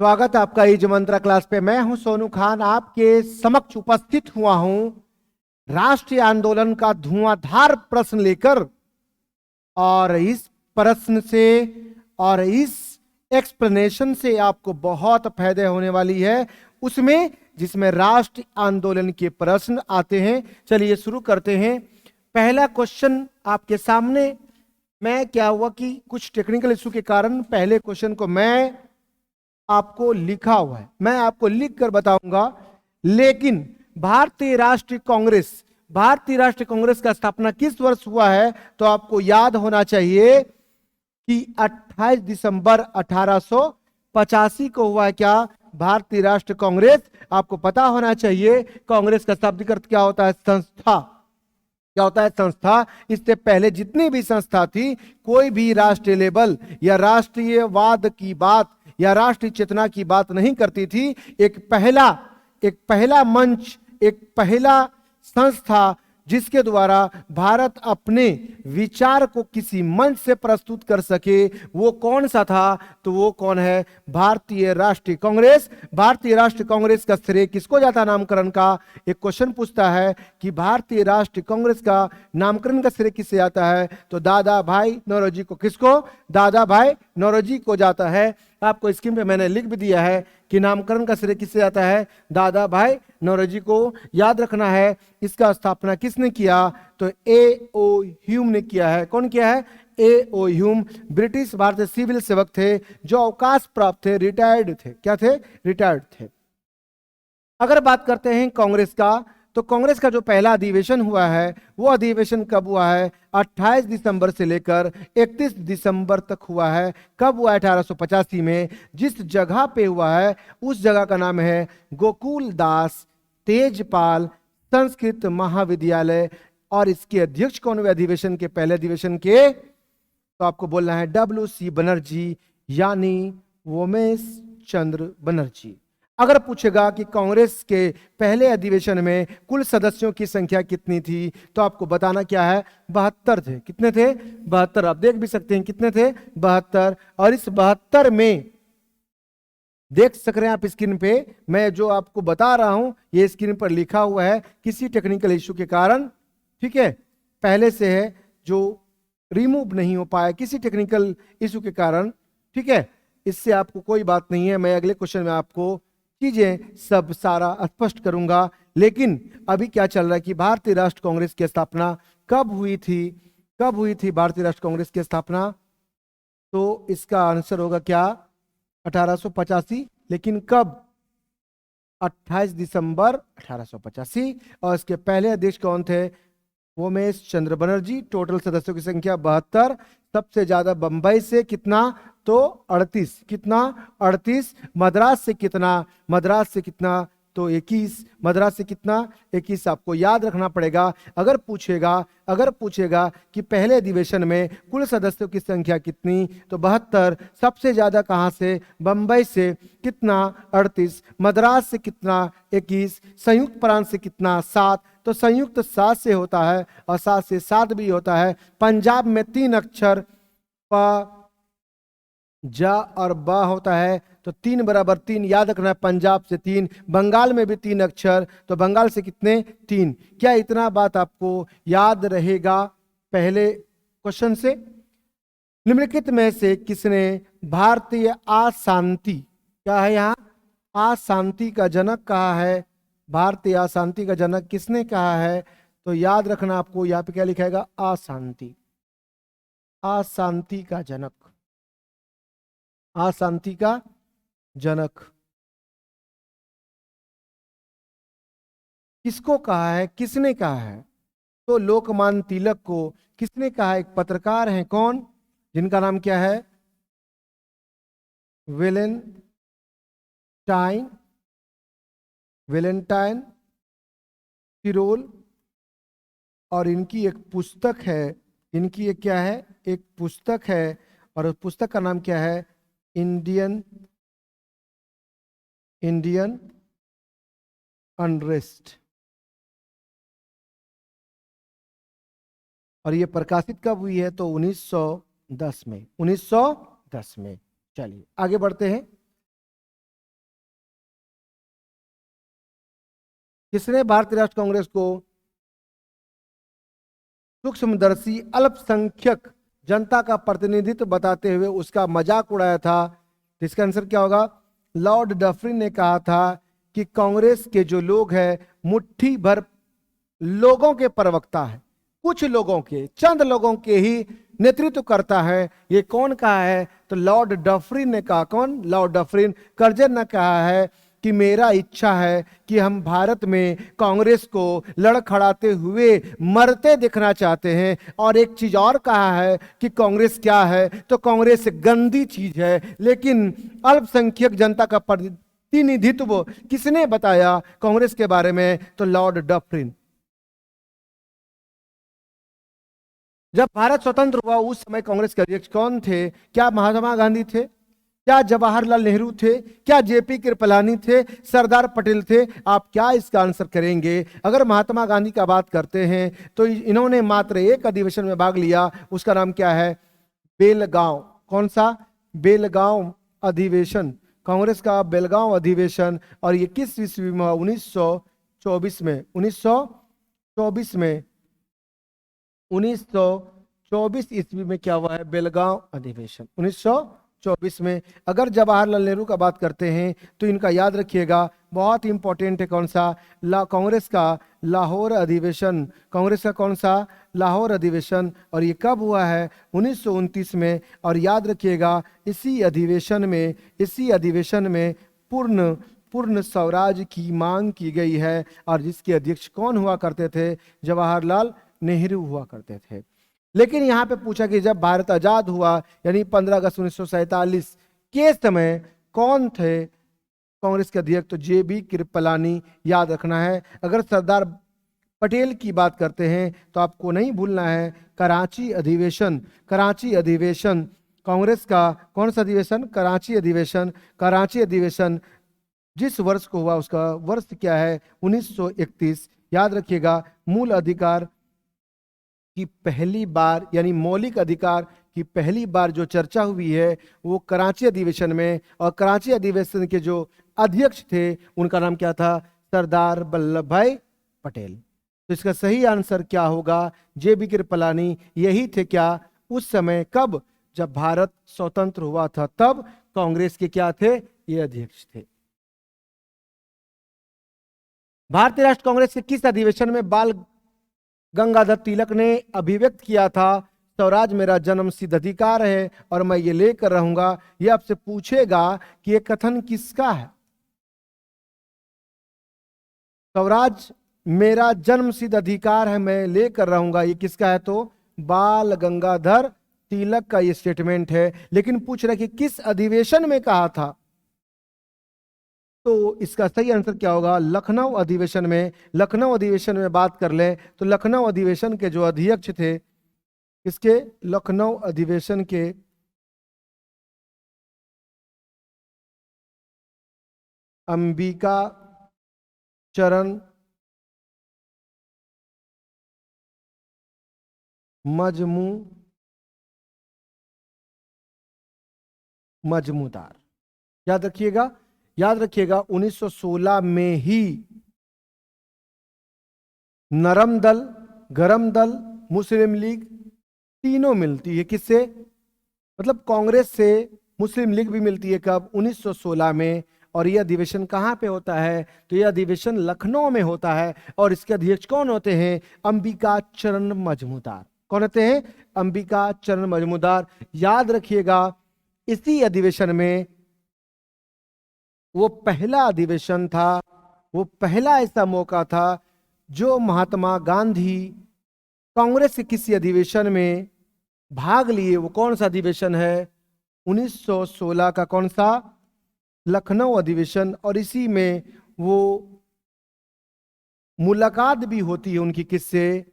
स्वागत है आपका इज मंत्रा क्लास पे। मैं हूं सोनू खान, आपके समक्ष उपस्थित हुआ हूं राष्ट्रीय आंदोलन का धुआंधार प्रश्न लेकर। और इस प्रश्न से और इस एक्सप्लेनेशन से आपको बहुत फायदे होने वाली है, उसमें जिसमें राष्ट्रीय आंदोलन के प्रश्न आते हैं। चलिए शुरू करते हैं। पहला क्वेश्चन आपके सामने। मैं क्या हुआ कि कुछ टेक्निकल इशू के कारण पहले क्वेश्चन को मैं आपको लिखा हुआ है, मैं आपको लिख कर बताऊंगा। लेकिन भारतीय राष्ट्रीय कांग्रेस का स्थापना किस वर्ष हुआ है, तो आपको याद होना चाहिए कि 28 दिसंबर 1885 को हुआ है। क्या? भारतीय राष्ट्रीय कांग्रेस। आपको पता होना चाहिए कांग्रेस का शाब्दिक अर्थ क्या होता है? संस्था। क्या होता है? संस्था। इससे पहले जितनी भी संस्था थी, कोई भी राष्ट्रीय लेवल या राष्ट्रीयवाद की बात या राष्ट्रीय चेतना की बात नहीं करती थी। एक पहला मंच, एक पहला संस्था जिसके द्वारा भारत अपने विचार को किसी मंच से प्रस्तुत कर सके, वो कौन सा था? तो वो कौन है? भारतीय राष्ट्रीय कांग्रेस। भारतीय राष्ट्रीय कांग्रेस का श्रेय किसको जाता है नामकरण का? एक क्वेश्चन पूछता है कि भारतीय राष्ट्रीय कांग्रेस का नामकरण का श्रेय किससे जाता है, तो दादा भाई नौरोजी को। किसको? दादा भाई नौरोजी को जाता है। आपको स्क्रीन पे मैंने लिख भी दिया है कि नामकरण का श्रेय किससे जाता है? दादा भाई नौरोजी को। याद रखना है इसका स्थापना किसने किया, तो ए ओ ह्यूम ने किया है। कौन किया है? ए ओ ह्यूम। ब्रिटिश भारतीय सिविल सेवक थे जो अवकाश प्राप्त थे, रिटायर्ड थे। क्या थे? रिटायर्ड थे। अगर बात करते हैं कांग्रेस का, तो कांग्रेस का जो पहला अधिवेशन हुआ है, वो अधिवेशन कब हुआ है? 28 दिसंबर से लेकर 31 दिसंबर तक हुआ है। कब हुआ? 1885 में। जिस जगह पे हुआ है उस जगह का नाम है गोकुल दास तेजपाल संस्कृत महाविद्यालय। और इसके अध्यक्ष कौन हुए अधिवेशन के, पहले अधिवेशन के? तो आपको बोलना है WC बनर्जी, यानी वोमेश चंद्र बनर्जी। अगर पूछेगा कि कांग्रेस के पहले अधिवेशन में कुल सदस्यों की संख्या कितनी थी, तो आपको बताना क्या है? 72 थे। कितने थे? 72। आप देख भी सकते हैं कितने थे? 72। और इस 72 में देख सक रहे हैं आप स्क्रीन पे, मैं जो आपको बता रहा हूं ये स्क्रीन पर लिखा हुआ है। किसी टेक्निकल इश्यू के कारण, ठीक है, पहले से है जो रिमूव नहीं हो पाया किसी टेक्निकल इशू के कारण, ठीक है। इससे आपको कोई बात नहीं है, मैं अगले क्वेश्चन में आपको चीजें सब सारा स्पष्ट करूंगा। लेकिन अभी क्या चल रहा है कि भारतीय राष्ट्र कांग्रेस की स्थापना कब हुई थी? कब हुई थी भारतीय राष्ट्र कांग्रेस की स्थापना? तो इसका आंसर होगा क्या? 1885। लेकिन कब? 28 दिसंबर 1885। और इसके पहले अध्यक्ष कौन थे? उमेश चंद्र बनर्जी। टोटल सदस्यों की संख्या 72। सबसे ज्यादा बंबई से कितना, तो 38। कितना? 38। मद्रास से कितना? मद्रास से कितना, तो 21। मद्रास से कितना? 21। आपको याद रखना पड़ेगा। अगर पूछेगा कि पहले अधिवेशन में कुल सदस्यों की संख्या कितनी, तो 72। सबसे ज्यादा कहां से? बंबई से। कितना? 38। मद्रास से कितना? 21। संयुक्त प्रांत से कितना? 7। तो संयुक्त 7 से होता है और 7 से 7 भी होता है। पंजाब में 3 अक्षर प जा और ब होता है, तो 3 बराबर 3। याद रखना है पंजाब से 3। बंगाल में भी 3 अक्षर, तो बंगाल से कितने? 3। क्या इतना बात आपको याद रहेगा पहले क्वेश्चन से? निम्नलिखित में से किसने भारतीय अशांति, क्या है यहाँ? अशांति का जनक कहा है। भारतीय अशांति का जनक किसने कहा है? तो याद रखना आपको यहाँ पे क्या लिखाएगा? अशांति। अशांति का जनक, अशांति का जनक किसको कहा है? किसने कहा है? तो लोकमान्य तिलक को। किसने कहा? एक पत्रकार हैं। कौन? जिनका नाम क्या है? Valentine, Valentine Tirol. और इनकी एक पुस्तक है, इनकी एक क्या है? एक पुस्तक है। और उस पुस्तक का नाम क्या है? Indian Indian unrest. और ये प्रकाशित कब हुई है? तो 1910 में। 1910 में। चलिए आगे बढ़ते हैं। किसने भारतीय राष्ट्र कांग्रेस को सूक्ष्मदर्शी अल्पसंख्यक जनता का प्रतिनिधित्व बताते हुए उसका मजाक उड़ाया था? इसका आंसर क्या होगा? लॉर्ड डफरिन ने कहा था कि कांग्रेस के जो लोग हैं मुट्ठी भर लोगों के प्रवक्ता है, कुछ लोगों के, चंद लोगों के ही नेतृत्व करता है। ये कौन कहा है? तो लॉर्ड डफरिन ने कहा। कौन? Lord Dufferin. कर्जन ने कहा है कि मेरा इच्छा है कि हम भारत में कांग्रेस को लड़खड़ाते हुए मरते दिखना चाहते हैं। और एक चीज और कहा है कि कांग्रेस क्या है? तो कांग्रेस गंदी चीज है। लेकिन अल्पसंख्यक जनता का प्रतिनिधित्व किसने बताया कांग्रेस के बारे में? तो लॉर्ड डफरिन। जब भारत स्वतंत्र हुआ उस समय कांग्रेस के अध्यक्ष कौन थे? क्या महात्मा गांधी थे? क्या जवाहरलाल नेहरू थे? क्या जेपी कृपलानी थे? सरदार पटेल थे? आप क्या इसका आंसर करेंगे? अगर महात्मा गांधी का बात करते हैं तो इन्होंने मात्र एक अधिवेशन में भाग लिया, उसका नाम क्या है? बेलगांव। कौन सा? बेलगांव अधिवेशन। कांग्रेस का बेलगांव अधिवेशन। और ये किस ईस्वी में? 1924 में। 1924 में, 1924 ईस्वी में क्या हुआ है? बेलगांव अधिवेशन 1924 में। अगर जवाहरलाल नेहरू का बात करते हैं तो इनका याद रखिएगा, बहुत इंपॉर्टेंट है। कौन सा? कांग्रेस का लाहौर अधिवेशन। कांग्रेस का कौन सा? लाहौर अधिवेशन। और ये कब हुआ है? 1929 में। और याद रखिएगा इसी अधिवेशन में पूर्ण स्वराज की मांग की गई है। और जिसके अध्यक्ष कौन हुआ करते थे? जवाहरलाल नेहरू हुआ करते थे। लेकिन यहां पे पूछा कि जब भारत आजाद हुआ यानी 15 अगस्त 1947 के समय कौन थे कांग्रेस के अध्यक्ष? तो जेबी कृपलानी। याद रखना है। अगर सरदार पटेल की बात करते हैं तो आपको नहीं भूलना है कराची अधिवेशन। कराची अधिवेशन कांग्रेस का कौन सा अधिवेशन? कराची अधिवेशन। कराची अधिवेशन जिस वर्ष को हुआ उसका वर्ष क्या है? 1931। याद रखिएगा मूल अधिकार की पहली बार यानी मौलिक अधिकार की पहली बार जो चर्चा हुई है वो कराची अधिवेशन में। और कराची अधिवेशन के जो अध्यक्ष थे उनका नाम क्या था? सरदार वल्लभ भाई पटेल। तो इसका सही आंसर क्या होगा? जेबी कृपलानी। यही थे क्या उस समय? कब? जब भारत स्वतंत्र हुआ था तब कांग्रेस के क्या थे? ये अध्यक्ष थे। भारतीय राष्ट्र कांग्रेस के किस अधिवेशन में बाल गंगाधर तिलक ने अभिव्यक्त किया था स्वराज मेरा जन्म सिद्ध अधिकार है और मैं ये लेकर रहूंगा? ये आपसे पूछेगा कि ये कथन किसका है? स्वराज मेरा जन्म सिद्ध अधिकार है, मैं लेकर रहूंगा, ये किसका है? तो बाल गंगाधर तिलक का ये स्टेटमेंट है। लेकिन पूछ रहे कि किस अधिवेशन में कहा था? तो इसका सही आंसर क्या होगा? लखनऊ अधिवेशन में। लखनऊ अधिवेशन में बात कर ले तो लखनऊ अधिवेशन के जो अध्यक्ष थे, इसके लखनऊ अधिवेशन के अंबिका चरण मजमूदार। याद रखिएगा, याद रखिएगा 1916 में ही नरम दल, गरम दल, मुस्लिम लीग तीनों मिलती है। किससे? मतलब कांग्रेस से मुस्लिम लीग भी मिलती है। कब? 1916 में। और यह अधिवेशन कहाँ पे होता है? तो यह अधिवेशन लखनऊ में होता है। और इसके अध्यक्ष कौन होते हैं? अंबिका चरण मजमूदार। कौन होते हैं? अंबिका चरण मजमूदार। याद रखिएगा इसी अधिवेशन में वो पहला अधिवेशन था, वो पहला ऐसा मौका था जो महात्मा गांधी कांग्रेस के किसी अधिवेशन में भाग लिए। वो कौन सा अधिवेशन है? 1916 का कौन सा? लखनऊ अधिवेशन। और इसी में वो मुलाकात भी होती है उनकी किससे?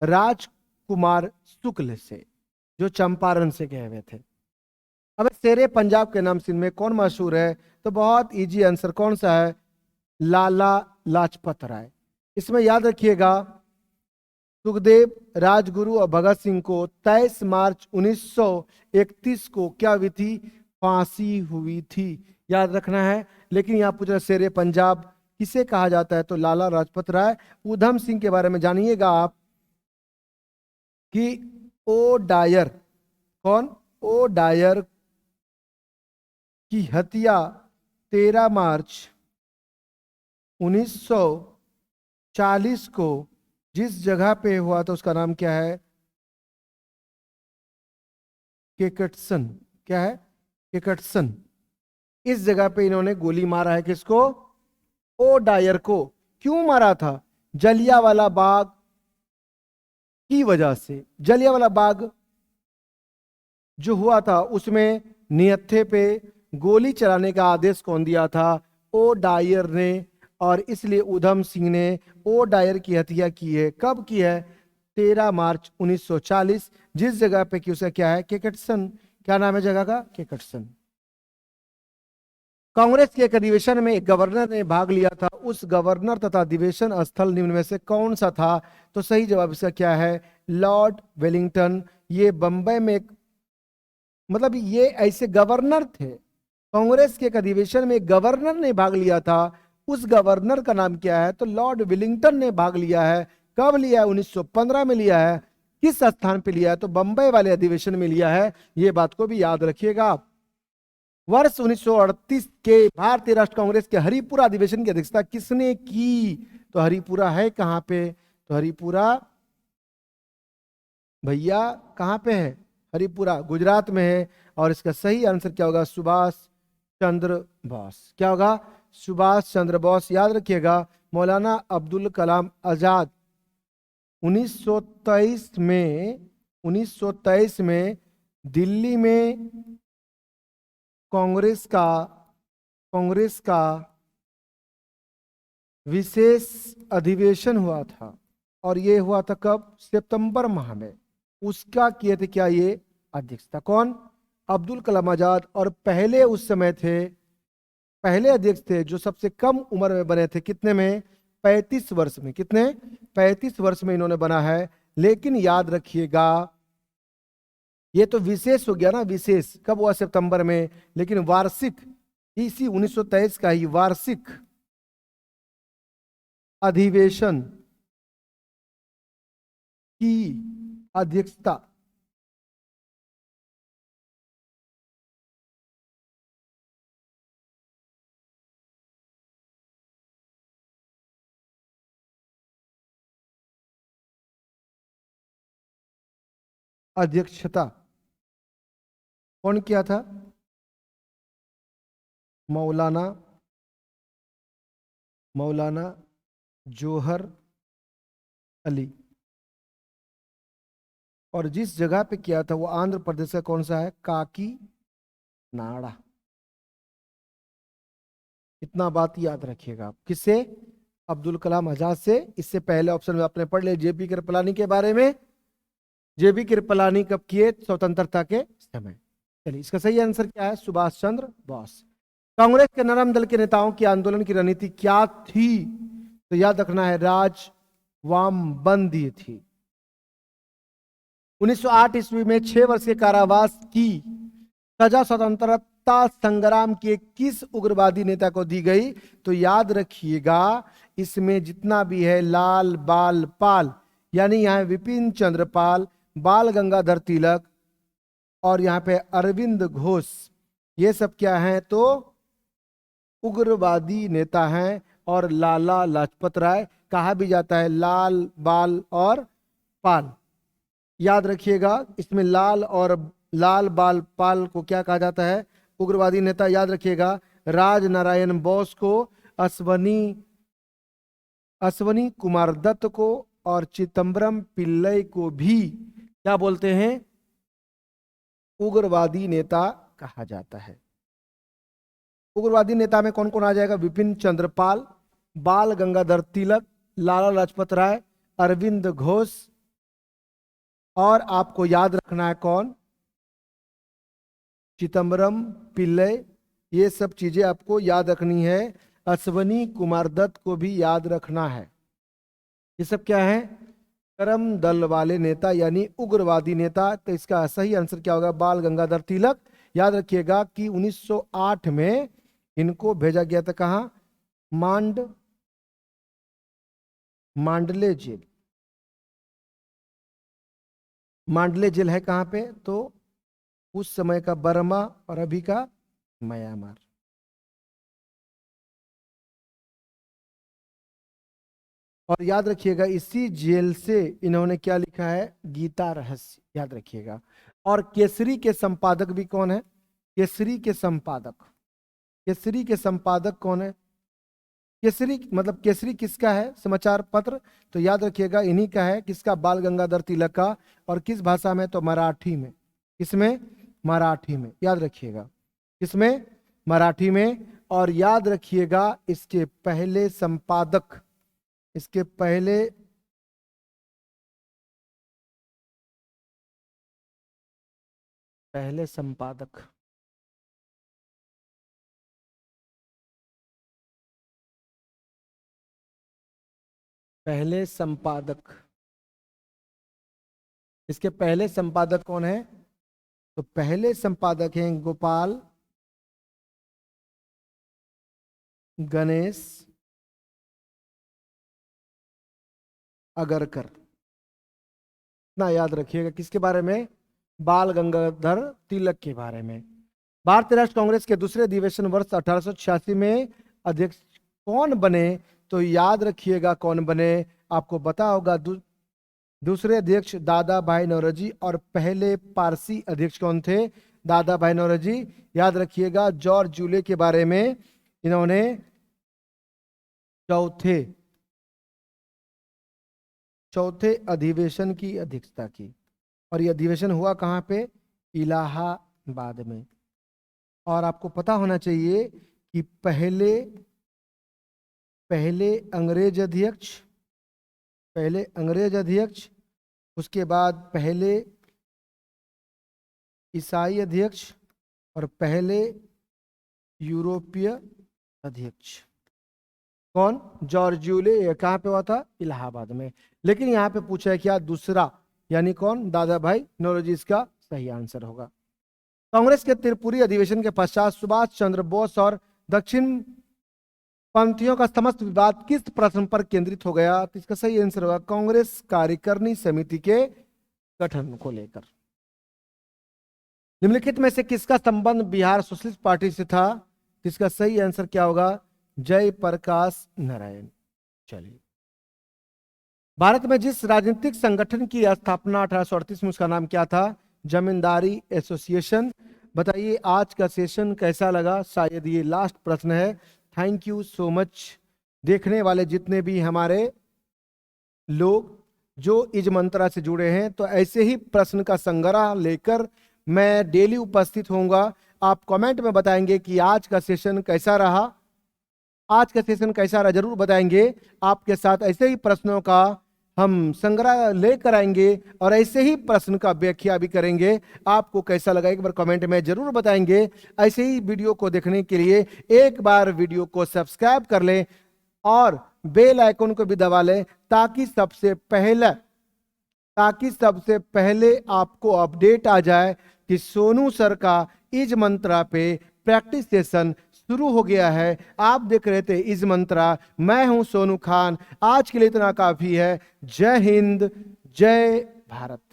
राजकुमार शुक्ल से, जो चंपारण से गए हुए थे। अब शेरे पंजाब के नाम से इनमें कौन मशहूर है? तो बहुत इजी आंसर कौन सा है? लाला लाजपत राय। इसमें याद रखिएगा सुखदेव, राजगुरु और भगत सिंह को 23 मार्च 1931 को क्या हुई थी? फांसी हुई थी। याद रखना है। लेकिन यहां पूछ रहा शेरे पंजाब किसे कहा जाता है? तो लाला लाजपत राय। ऊधम सिंह के बारे में जानिएगा आप कि ओ डायर, कौन? ओ डायर की हत्या 13 मार्च 1940 को जिस जगह पे हुआ था उसका नाम क्या है? केकटसन। क्या है? केकटसन। इस जगह पे इन्होंने गोली मारा है। किसको? ओ डायर को। क्यों मारा था? जलियांवाला बाग की वजह से। जलियांवाला बाग जो हुआ था उसमें निहत्थे पे गोली चलाने का आदेश कौन दिया था? ओ डायर ने। और इसलिए ऊधम सिंह ने ओ डायर की हत्या की है। कब की है? 13 मार्च 1940। जिस जगह पे कि उसे क्या है? केकटसन। क्या नाम है जगह का? केकटसन। कांग्रेस के एक अधिवेशन में एक गवर्नर ने भाग लिया था। उस गवर्नर तथा अधिवेशन स्थल निम्न में से कौन सा था? तो सही जवाब इसका क्या है? Lord Wellington. ये बंबई में एक, मतलब ये ऐसे गवर्नर थे। कांग्रेस के एक अधिवेशन में एक गवर्नर ने भाग लिया था। उस गवर्नर का नाम क्या है? तो लॉर्ड विलिंगटन ने भाग लिया है। कब लिया है? 1915 में लिया है। किस स्थान पे लिया है? तो बंबई वाले अधिवेशन में लिया है। ये बात को भी याद रखिएगा आप। वर्ष 1938 के भारतीय राष्ट्रीय कांग्रेस के हरिपुरा अधिवेशन की अध्यक्षता किसने की? तो हरिपुरा है कहां पे? तो हरिपुरा भैया कहां पे है? हरिपुरा गुजरात में है। और इसका सही आंसर क्या होगा? सुभाष चंद्र बोस। क्या होगा? सुभाष चंद्र बोस। याद रखिएगा। मौलाना अब्दुल कलाम आजाद 1923 में दिल्ली में कांग्रेस का विशेष अधिवेशन हुआ था। और ये हुआ था कब? सितंबर माह में। उसका किए थे क्या? ये अध्यक्षता कौन? अब्दुल कलाम आजाद। और पहले उस समय थे, पहले अध्यक्ष थे जो सबसे कम उम्र में बने थे। कितने में? 35 वर्ष में। कितने? 35 वर्ष में इन्होंने बना है। लेकिन याद रखिएगा, ये तो विशेष हो गया ना। विशेष कब हुआ? सितंबर में। लेकिन वार्षिक इसी 1923 का ही वार्षिक अधिवेशन की अध्यक्षता अध्यक्षता कौन किया था? मौलाना मौलाना जोहर अली। और जिस जगह पे किया था वो आंध्र प्रदेश का कौन सा है? काकी नाड़ा। इतना बात याद रखिएगा आप। किससे? अब्दुल कलाम आजाद से। इससे पहले ऑप्शन में आपने पढ़ लिया जेपी कृपलानी के बारे में। जेपी कृपलानी कब किए? स्वतंत्रता के समय। चलिए इसका सही आंसर क्या है? सुभाष चंद्र बोस। कांग्रेस के नरम दल के नेताओं की आंदोलन की रणनीति क्या थी? तो याद रखना है, राज वामबंदी थी। 1908 ईस्वी में 6 वर्ष के कारावास की सजा स्वतंत्रता संग्राम के किस उग्रवादी नेता को दी गई? तो याद रखिएगा, इसमें जितना भी है लाल बाल पाल, यानी यहाँ विपिन चंद्र पाल, बाल गंगाधर तिलक और यहाँ पे अरविंद घोष, ये सब क्या हैं? तो उग्रवादी नेता हैं। और लाला लाजपत राय, कहा भी जाता है लाल बाल और पाल। याद रखिएगा, इसमें लाल बाल पाल को क्या कहा जाता है? उग्रवादी नेता। याद रखिएगा, राज नारायण बोस को, अश्वनी कुमार दत्त को और चिदम्बरम पिल्लई को भी क्या बोलते हैं? उग्रवादी नेता कहा जाता है। उग्रवादी नेता में कौन कौन आ जाएगा? विपिन चंद्र पाल, बाल गंगाधर तिलक, लाला लाजपत राय, अरविंद घोष, और आपको याद रखना है कौन? चिदम्बरम पिल्लई। ये सब चीजें आपको याद रखनी है। अश्वनी कुमार दत्त को भी याद रखना है। ये सब क्या है? करम दल वाले नेता यानी उग्रवादी नेता। तो इसका सही आंसर क्या होगा? बाल गंगाधर तिलक। याद रखिएगा कि 1908 में इनको भेजा गया था कहाँ? मांड मांडले जेल। मांडले जेल है कहां पे? तो उस समय का बर्मा और अभी का म्यांमार। और याद रखिएगा इसी जेल से इन्होंने क्या लिखा है? गीता रहस्य, याद रखिएगा। और केसरी के संपादक भी कौन है? केसरी के संपादक, केसरी के संपादक कौन है? केसरी मतलब केसरी किसका है? समाचार पत्र। तो याद रखिएगा इन्हीं का है। किसका? बाल गंगाधर तिलक का। और किस भाषा में? तो मराठी में। किसमें? मराठी में, याद रखिएगा। किसमें? मराठी में। और याद रखिएगा इसके पहले संपादक, इसके पहले पहले संपादक, पहले संपादक, इसके पहले संपादक कौन है? तो पहले संपादक हैं गोपाल गणेश अगरकर। ना याद रखिएगा किसके बारे में? बाल गंगाधर तिलक के बारे में। भारतीय राष्ट्र कांग्रेस के दूसरे अधिवेशन वर्ष 1886 में अध्यक्ष कौन बने? तो याद रखिएगा कौन बने, आपको पता होगा। दूसरे अध्यक्ष दादा भाई नौरोजी। और पहले पारसी अध्यक्ष कौन थे? दादा भाई नौरोजी। याद रखिएगा जॉर्ज जूले के बारे में इन्होंने चौथे अधिवेशन की अध्यक्षता की। और यह अधिवेशन हुआ कहां पे? इलाहाबाद में। और आपको पता होना चाहिए कि पहले अंग्रेज अध्यक्ष, पहले अंग्रेज अध्यक्ष, उसके बाद पहले ईसाई अध्यक्ष और पहले यूरोपीय अध्यक्ष कौन? जॉर्ज जूले। कहां पे हुआ था? इलाहाबाद में। लेकिन यहां पे पूछा है क्या? दूसरा, यानी कौन? दादा भाई नौरोजी इसका सही आंसर होगा। कांग्रेस के त्रिपुरी अधिवेशन के पश्चात सुभाष चंद्र बोस और दक्षिण पंथियों का समस्त विवाद किस प्रश्न पर केंद्रित हो गया? तो इसका सही आंसर होगा कांग्रेस कार्यकारिणी समिति के गठन को लेकर। निम्नलिखित में से किसका संबंध बिहार सोशलिस्ट पार्टी से था? इसका सही आंसर क्या होगा? जयप्रकाश नारायण। चलिए, भारत में जिस राजनीतिक संगठन की स्थापना 1838 में, उसका नाम क्या था? जमींदारी एसोसिएशन। बताइए आज का सेशन कैसा लगा? शायद ये लास्ट प्रश्न है। Thank you so much. देखने वाले जितने भी हमारे लोग जो इज मंत्रा से जुड़े हैं, तो ऐसे ही प्रश्न का संग्रह लेकर मैं डेली उपस्थित होऊंगा। आप कमेंट में बताएंगे कि आज का सेशन कैसा रहा, आज का सेशन कैसा रहा, जरूर बताएंगे। आपके साथ ऐसे ही प्रश्नों का हम संग्रह लेकर आएंगे और ऐसे ही प्रश्न का व्याख्या भी करेंगे। आपको कैसा लगा एक बार कमेंट में जरूर बताएंगे। ऐसे ही वीडियो को देखने के लिए एक बार वीडियो को सब्सक्राइब कर लें और बेल आइकन को भी दबा लें, ताकि सबसे पहले आपको अपडेट आ जाए कि सोनू सर का इज मंत्रा पे प्रैक्टिस सेशन शुरू हो गया है। आप देख रहे थे इज मंत्रा, मैं हूं सोनू खान। आज के लिए इतना काफी है। जय हिंद, जय भारत।